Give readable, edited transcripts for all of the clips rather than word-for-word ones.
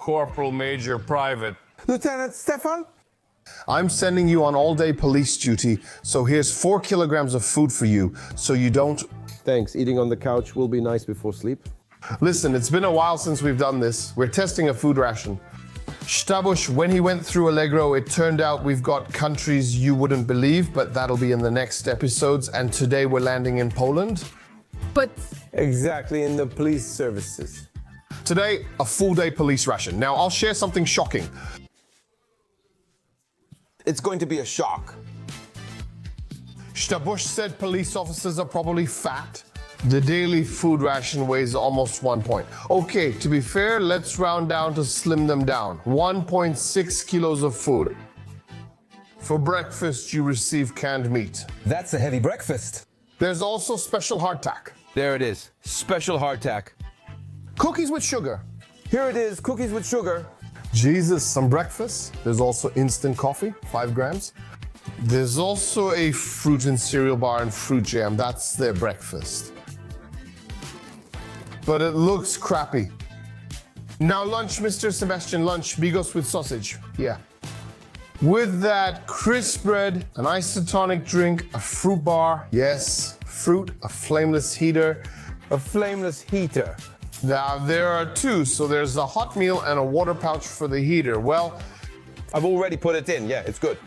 Corporal Major Private. Lieutenant Stefan? I'm sending you on all-day police duty, so here's 4 kilograms of food for you, so you don't... Thanks. Eating on the couch will be nice before sleep. Listen, it's been a while since we've done this. We're testing a food ration. Stabush, when he went through Allegro, it turned out we've got countries you wouldn't believe, but that'll be in the next episodes, and today we're landing in Poland. But Exactly, in the police services. Today, a full-day police ration. Now, I'll share something shocking. It's going to be a shock. Stabush said police officers are probably fat. The daily food ration weighs almost 1 point. Okay, to be fair, let's round down to slim them down. 1.6 kilos of food. For breakfast, you receive canned meat. That's a heavy breakfast. There's also special hardtack. There it is. Special hardtack. Cookies with sugar. Here it is, cookies with sugar. Jesus, some breakfast. There's also instant coffee, 5 grams. There's also a fruit and cereal bar and fruit jam. That's their breakfast. But it looks crappy. Now lunch, Mr. Sebastian, lunch. Bigos with sausage. Yeah. With that, crisp bread, an isotonic drink, a fruit bar. Yes, fruit, a flameless heater. A flameless heater. Now there are 2, so there's a hot meal and a water pouch for the heater. Well, I've already put it in. Yeah, it's good.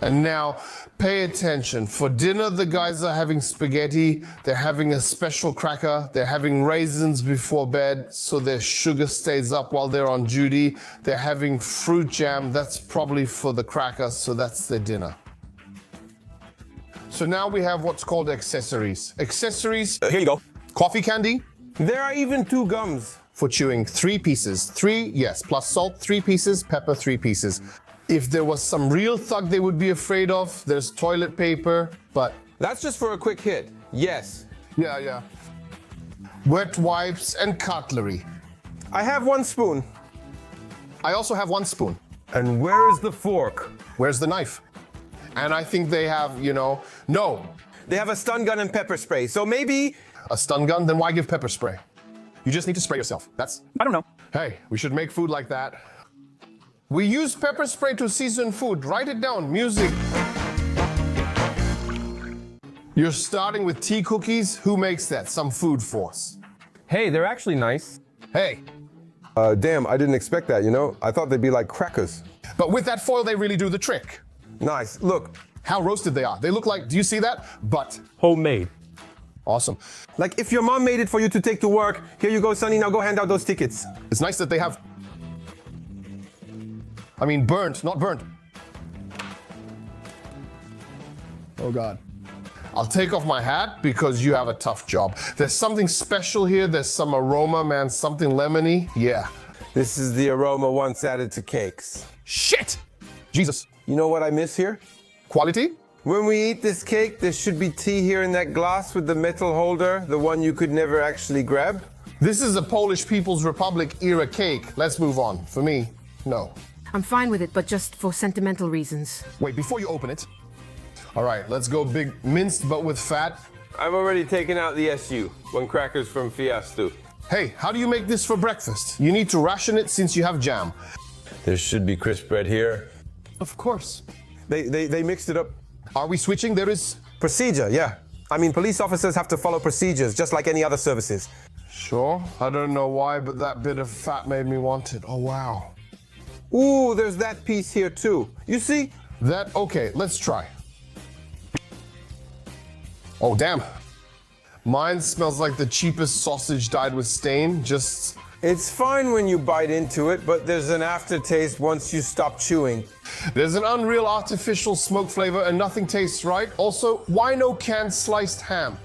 and now, pay attention. For dinner, the guys are having spaghetti, they're having a special cracker, they're having raisins before bed, so their sugar stays up while they're on duty. They're having fruit jam, that's probably for the cracker, so that's their dinner. So now we have what's called accessories. Accessories, Here you go. coffee candy, There are even 2 gums. for chewing, 3 pieces. 3, yes, plus salt, 3 pieces, pepper, 3 pieces. If there was some real thug they would be afraid of, there's toilet paper, but That's just for a quick hit. Yes. yeah. Wet wipes and cutlery. I have 1 spoon. I also have 1 spoon. And where is the fork? Where's the knife? And I think they have, no, They have a stun gun and pepper spray, so maybe... a stun gun, then why give pepper spray? You just need to spray yourself. I don't know. Hey, we should make food like that. We use pepper spray to season food. Write it down, music. You're starting with tea cookies. Who makes that? Some food force. Hey, they're actually nice. Hey, Damn, I didn't expect that, I thought they'd be like crackers. but with that foil, they really do the trick. Nice. Look, How roasted they are. They look like, do you see that? But homemade. awesome. Like if your mom made it for you to take to work, here you go, Sonny, now go hand out those tickets. It's nice that they have, burnt, not burnt. Oh God. I'll take off my hat because you have a tough job. There's something special here. There's some aroma, man, something lemony. Yeah. This is the aroma once added to cakes. Shit! Jesus. You know what I miss here? Quality? When we eat this cake, there should be tea here in that glass with the metal holder, the one you could never actually grab. This is a Polish People's Republic era cake. Let's move on. For me, no. I'm fine with it, but just for sentimental reasons. Wait, before you open it. All right, let's go big minced but with fat. I've already taken out the SU, 1 crackers from Fiastu. Hey, how do you make this for breakfast? You need to ration it since you have jam. There should be crisp bread here. Of course. They mixed it up. Are we switching? There is... Procedure, yeah. Police officers have to follow procedures, just like any other services. Sure. I don't know why, but that bit of fat made me want it. Oh, wow. Ooh, there's that piece here too. You see? Okay, let's try. Oh, damn. Mine smells like the cheapest sausage dyed with stain. Just... It's fine when you bite into it, but there's an aftertaste once you stop chewing. There's an unreal artificial smoke flavor and nothing tastes right. Also, why no canned sliced ham?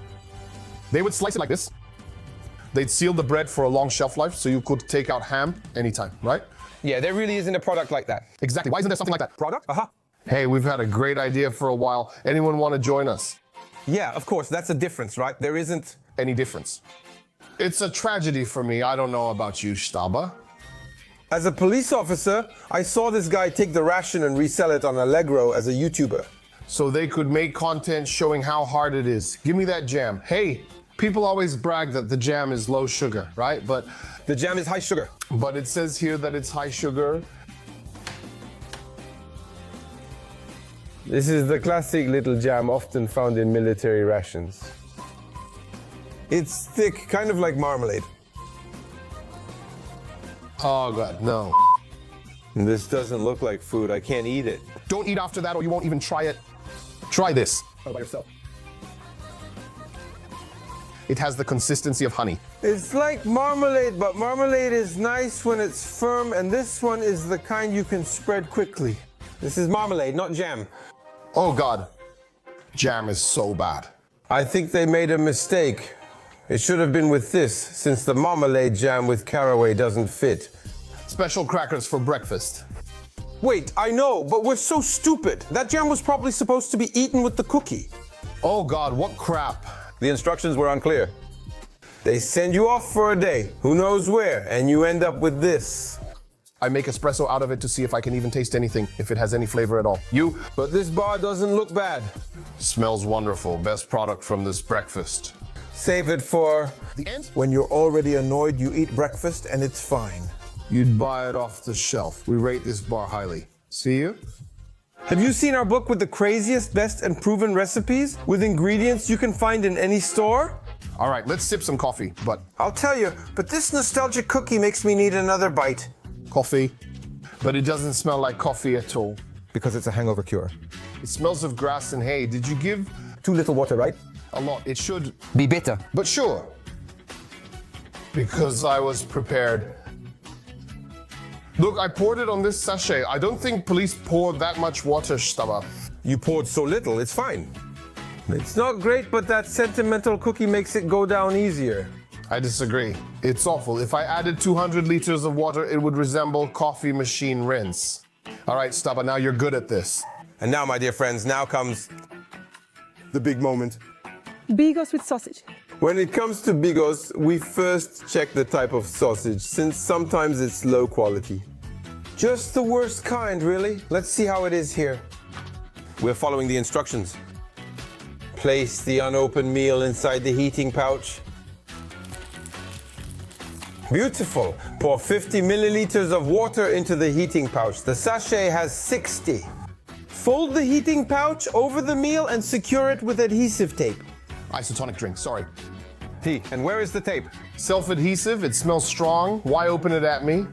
They would slice it like this. They'd seal the bread for a long shelf life, so you could take out ham anytime, right? Yeah, there really isn't a product like that. Exactly. Why isn't there something like that? Product? Uh-huh. Hey, we've had a great idea for a while. Anyone want to join us? Yeah, of course, that's a difference, right? There isn't... Any difference? It's a tragedy for me. I don't know about you, Staba. As a police officer, I saw this guy take the ration and resell it on Allegro as a YouTuber. So they could make content showing how hard it is. Give me that jam. Hey, People always brag that the jam is low sugar, right? But The jam is high sugar. it says here that it's high sugar. This is the classic little jam often found in military rations. It's thick, kind of like marmalade. Oh God, no. This doesn't look like food. I can't eat it. Don't eat after that or you won't even try it. Try this. By yourself. It has the consistency of honey. It's like marmalade, but marmalade is nice when it's firm, and this one is the kind you can spread quickly. This is marmalade, not jam. Oh God, jam is so bad. I think they made a mistake. It should have been with this, since the marmalade jam with caraway doesn't fit. Special crackers for breakfast. Wait, I know, but we're so stupid. That jam was probably supposed to be eaten with the cookie. Oh God, what crap. The instructions were unclear. They send you off for a day, who knows where, and you end up with this. I make espresso out of it to see if I can even taste anything, if it has any flavor at all. You? But this bar doesn't look bad. Smells wonderful. Best product from this breakfast. Save it for The end? When you're already annoyed, you eat breakfast and it's fine. You'd buy it off the shelf. We rate this bar highly. See you? Have you seen our book with the craziest, best, and proven recipes with ingredients you can find in any store? All right, let's sip some coffee, but I'll tell you, but this nostalgic cookie makes me need another bite. coffee. But it doesn't smell like coffee at all. Because it's a hangover cure. It smells of grass and hay. Did you give Too little water, right? a lot? It should, Be bitter. but sure. Because I was prepared. Look, I poured it on this sachet. I don't think police poured that much water, Staba. You poured so little, it's fine. It's not great, but that sentimental cookie makes it go down easier. I disagree. It's awful. If I added 200 liters of water, it would resemble coffee machine rinse. All right, Staba, now you're good at this. And now, my dear friends, now comes the big moment. Bigos with sausage. When it comes to Bigos, we first check the type of sausage, since sometimes it's low quality. Just the worst kind, really. Let's see how it is here. We're following the instructions. Place the unopened meal inside the heating pouch. Beautiful. Pour 50 milliliters of water into the heating pouch. The sachet has 60. Fold the heating pouch over the meal and secure it with adhesive tape. Isotonic drink, sorry. And where is the tape? Self-adhesive, it smells strong. Why open it at me?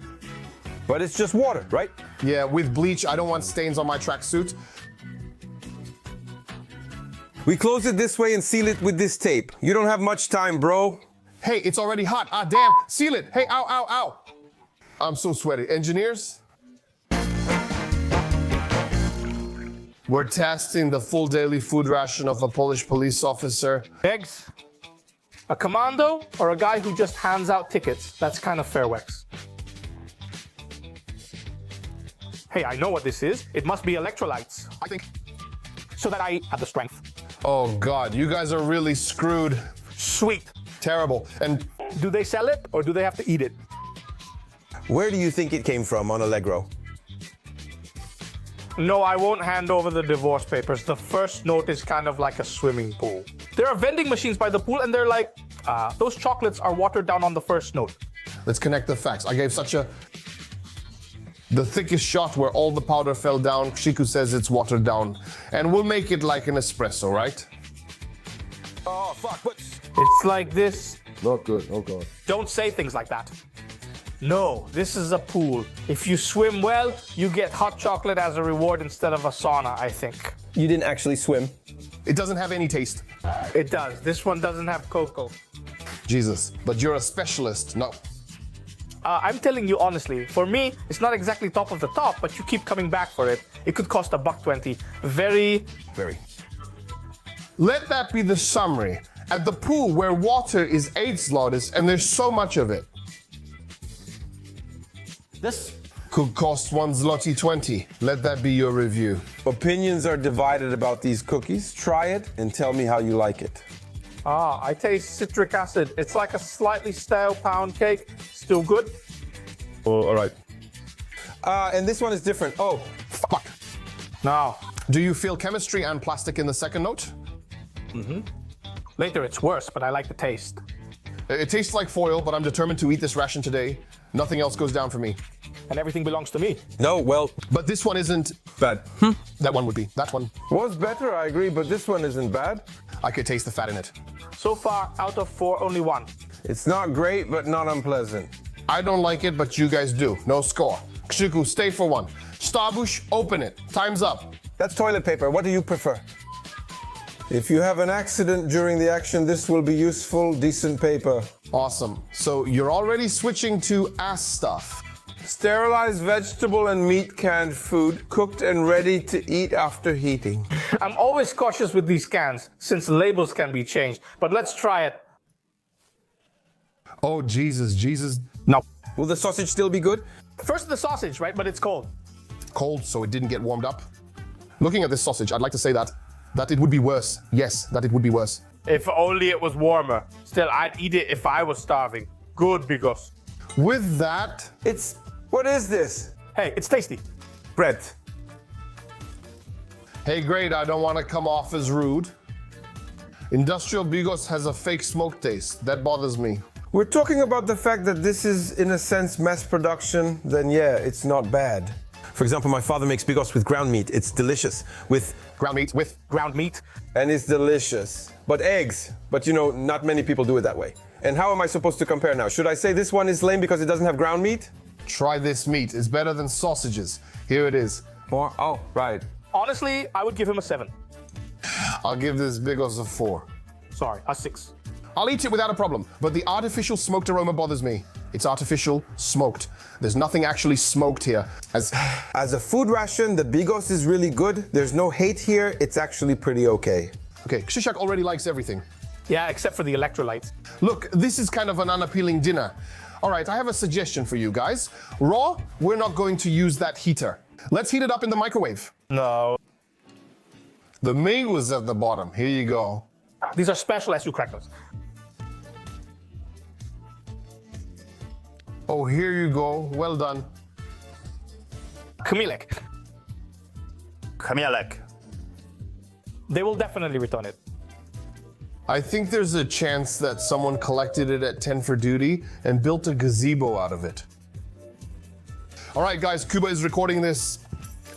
But it's just water, right? Yeah, with bleach, I don't want stains on my tracksuit. We close it this way and seal it with this tape. You don't have much time, bro. Hey, it's already hot. Ah, damn, seal it. Hey, ow, ow, ow. I'm so sweaty. Engineers? We're testing the full daily food ration of a Polish police officer. Eggs? A commando or a guy who just hands out tickets? That's kind of fair wax. Hey, I know what this is. It must be electrolytes. I think. So that I have the strength. Oh, God, you guys are really screwed. Sweet. Terrible. And Do they sell it or do they have to eat it? Where do you think it came from on Allegro? No, I won't hand over the divorce papers. The first note is kind of like a swimming pool. There are vending machines by the pool and they're like, those chocolates are watered down on the first note. let's connect the facts. I gave the thickest shot where all the powder fell down. Shiku says it's watered down. And we'll make it like an espresso, right? Oh, fuck, but... It's like this. Not good, oh God. Don't say things like that. No, this is a pool. If you swim well, you get hot chocolate as a reward instead of a sauna, I think. You didn't actually swim. It doesn't have any taste. It does. This one doesn't have cocoa. Jesus, but you're a specialist. No. I'm telling you honestly, for me, it's not exactly top of the top, but you keep coming back for it. It could cost $1.20. Very. Let that be the summary. At the pool where water is 8 zlotys and there's so much of it. This Could cost 1 zloty 20. Let that be your review. Opinions are divided about these cookies. Try it and tell me how you like it. I taste citric acid. It's like a slightly stale pound cake. Still good. Oh, all right. And this one is different. Oh, Fuck. Now, Do you feel chemistry and plastic in the second note? Later it's worse, but I like the taste. It tastes like foil, but I'm determined to eat this ration today. Nothing else goes down for me. And everything belongs to me. No, well, But this one isn't bad. That one would be. That one. Was better, I agree, but this one isn't bad. I could taste the fat in it. So far, out of 4, only 1. It's not great, but not unpleasant. I don't like it, but you guys do. No score. Kshiku, stay for one. Starbush, open it. Time's up. That's toilet paper. What do you prefer? If you have an accident during the action, this will be useful, decent paper. Awesome. So you're already switching to ass stuff. Sterilized vegetable and meat canned food, cooked and ready to eat after heating. I'm always cautious with these cans, since labels can be changed. But let's try it. Oh, Jesus. No. Will the sausage still be good? First the sausage, right? But it's cold. Cold, so it didn't get warmed up. Looking at this sausage, I'd like to say that it would be worse. Yes, that it would be worse. If only it was warmer. Still, I'd eat it if I was starving. Good, Bigos. With that, What is this? Hey, it's tasty. Bread. hey, great, I don't want to come off as rude. Industrial Bigos has a fake smoke taste. That bothers me. We're talking about the fact that this is, in a sense, mass production, then yeah, it's not bad. For example, my father makes bigos with ground meat. It's delicious. With Ground meat with Ground meat. And it's delicious. but eggs. But not many people do it that way. And how am I supposed to compare now? Should I say this one is lame because it doesn't have ground meat? try this meat. It's better than sausages. Here it is. More? Oh, right. Honestly, I would give him a 7. I'll give this Bigos a 4. Sorry, a 6. I'll eat it without a problem, but the artificial smoked aroma bothers me. It's artificial smoked. There's nothing actually smoked here. As a food ration, the Bigos is really good. There's no hate here. It's actually pretty okay. Okay, Krzysiak already likes everything. Yeah, except for the electrolytes. Look, this is kind of an unappealing dinner. All right, I have a suggestion for you guys. Raw, we're not going to use that heater. Let's heat it up in the microwave. No. The meat was at the bottom. Here you go. These are special SU crackers. Oh, here you go. Well done. Kamilek. Kamilek. They will definitely return it. I think there's a chance that someone collected it at 10 for duty and built a gazebo out of it. All right, guys, Kuba is recording this.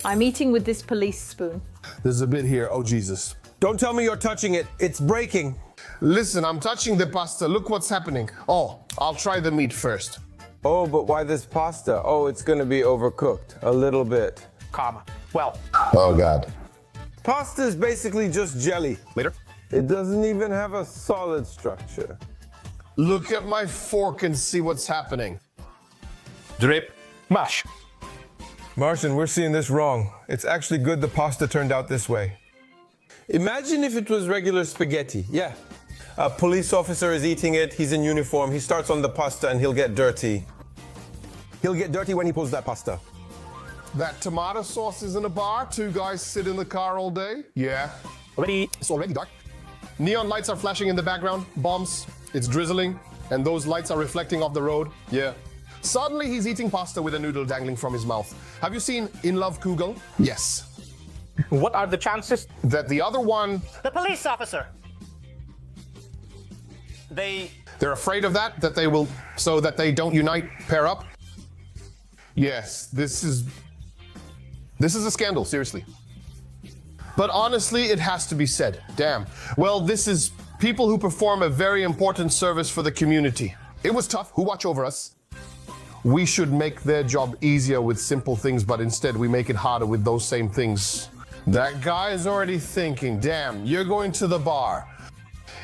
I'm eating with this police spoon. There's a bit here. Oh, Jesus. Don't tell me you're touching it. It's breaking. Listen, I'm touching the pasta. Look what's happening. Oh, I'll try the meat first. Oh, but why this pasta? Oh, it's gonna be overcooked. A little bit. Karma. Well, Oh, God. Pasta is basically just jelly. Later. It doesn't even have a solid structure. Look at my fork and see what's happening. Drip. mash. Martian, we're seeing this wrong. It's actually good the pasta turned out this way. Imagine if it was regular spaghetti. Yeah. A police officer is eating it. He's in uniform. He starts on the pasta and he'll get dirty. He'll get dirty when he pulls that pasta. That tomato sauce is in a bar. 2 guys sit in the car all day. Yeah. Ready? It's already dark. Neon lights are flashing in the background. Bombs. It's drizzling. And those lights are reflecting off the road. Yeah. Suddenly he's eating pasta with a noodle dangling from his mouth. Have you seen In Love Kugel? Yes. What are the chances? That the other one, The police officer. they're afraid of that they will, so that they don't unite, pair up. Yes, this is a scandal, seriously. But honestly, it has to be said. Damn. Well, this is people who perform a very important service for the community. It was tough. Who watch over us? We should make their job easier with simple things, but instead we make it harder with those same things. That guy is already thinking, damn, you're going to the bar.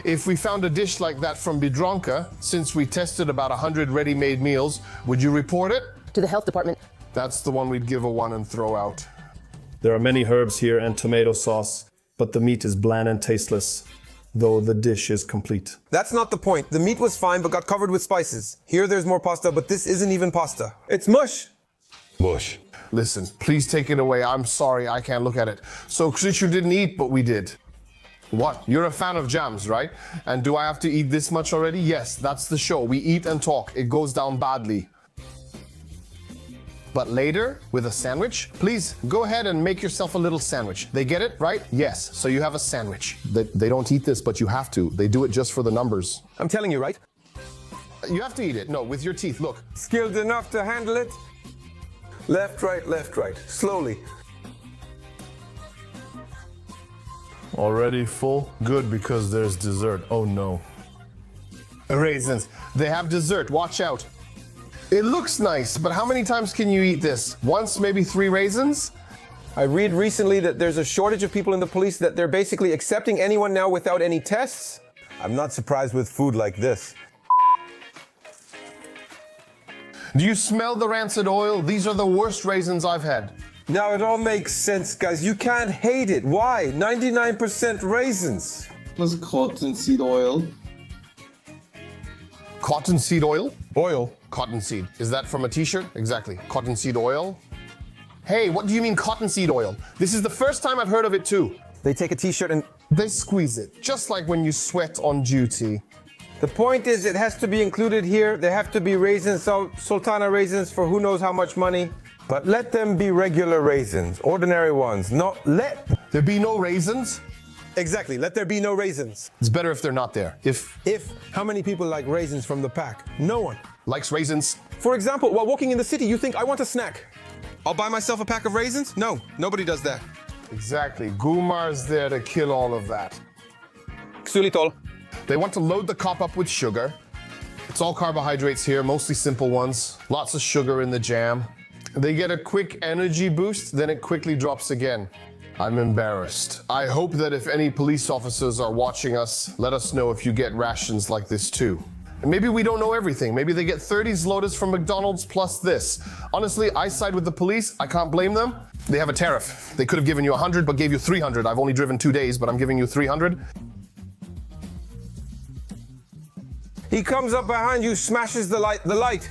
If we found a dish like that from Bidronka, since we tested about 100 ready-made meals, would you report it? To the health department. That's the one we'd give a 1 and throw out. There are many herbs here and tomato sauce, but the meat is bland and tasteless, though the dish is complete. That's not the point. The meat was fine but got covered with spices. Here there's more pasta, but this isn't even pasta. It's mush. Mush. Listen, please take it away. I'm sorry, I can't look at it. So Krzysiu didn't eat, but we did. What? You're a fan of jams, right? And do I have to eat this much already? Yes, that's the show. We eat and talk. It goes down badly. But later, with a sandwich, please go ahead and make yourself a little sandwich. They get it, right? Yes, so you have a sandwich. They don't eat this, but you have to. They do it just for the numbers. I'm telling you, right? You have to eat it. No, with your teeth, look. Skilled enough to handle it? Left, right, slowly. Already full? Good, because there's dessert. Oh no. Raisins. They have dessert, watch out. It looks nice, but how many times can you eat this? Once, maybe 3 raisins? I read recently that there's a shortage of people in the police, that they're basically accepting anyone now without any tests. I'm not surprised with food like this. Do you smell the rancid oil? These are the worst raisins I've had. Now it all makes sense, guys. You can't hate it. Why? 99% raisins. Plus cottonseed oil. Cottonseed oil? Oil. Cottonseed. Is that from a t-shirt? Exactly. Cottonseed oil? Hey, what do you mean cottonseed oil? This is the first time I've heard of it too. They take a t-shirt and They squeeze it, just like when you sweat on duty. the point is it has to be included here. There have to be raisins, sultana raisins for who knows how much money. But let them be regular raisins, ordinary ones. Let There be no raisins? Exactly, let there be no raisins. It's better if they're not there. If How many people like raisins from the pack? No one. likes raisins, For example, while walking in the city, you think, I want a snack. I'll buy myself a pack of raisins? No, nobody does that. exactly. Gumar's there to kill all of that. Xylitol. They want to load the cop up with sugar. It's all carbohydrates here, mostly simple ones. Lots of sugar in the jam. They get a quick energy boost, then it quickly drops again. I'm embarrassed. I hope that if any police officers are watching us, let us know if you get rations like this too. And maybe we don't know everything. Maybe they get 30s Lotus from McDonald's plus this. Honestly, I side with the police. I can't blame them. They have a tariff. They could have given you 100 but gave you 300. I've only driven 2 days, but I'm giving you 300. He comes up behind you, smashes the light.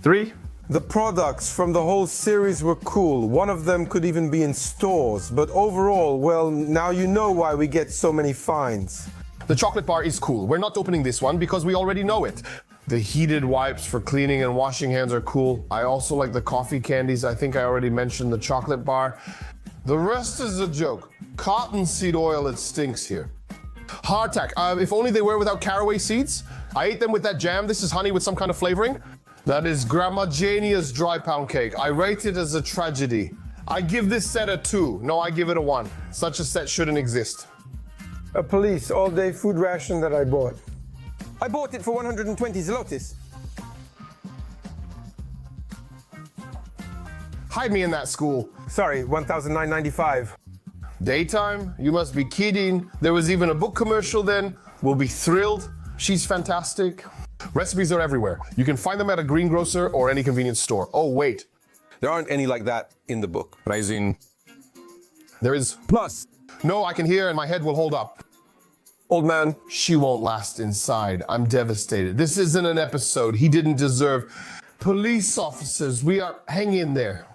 3. The products from the whole series were cool. One of them could even be in stores. But overall, well, now you know why we get so many fines. The chocolate bar is cool. We're not opening this one because we already know it. The heated wipes for cleaning and washing hands are cool. I also like the coffee candies. I think I already mentioned the chocolate bar. The rest is a joke. Cottonseed oil, it stinks here. Hardtack. If only they were without caraway seeds. I ate them with that jam. This is honey with some kind of flavoring. That is Grandma Jania's dry pound cake. I rate it as a tragedy. I give this set a 2. No, I give it a 1. Such a set shouldn't exist. A police all-day food ration that I bought. I bought it for 120 zlotys. Hide me in that school. Sorry, 1,995. Daytime? You must be kidding. There was even a book commercial then. We'll be thrilled. She's fantastic. Recipes are everywhere. You can find them at a greengrocer or any convenience store. Oh, wait. There aren't any like that in the book. Raisin. There is. Plus, No, I can hear and my head will hold up. old man, She won't last inside. I'm devastated. This isn't an episode. He didn't deserve. Police officers, hang in there.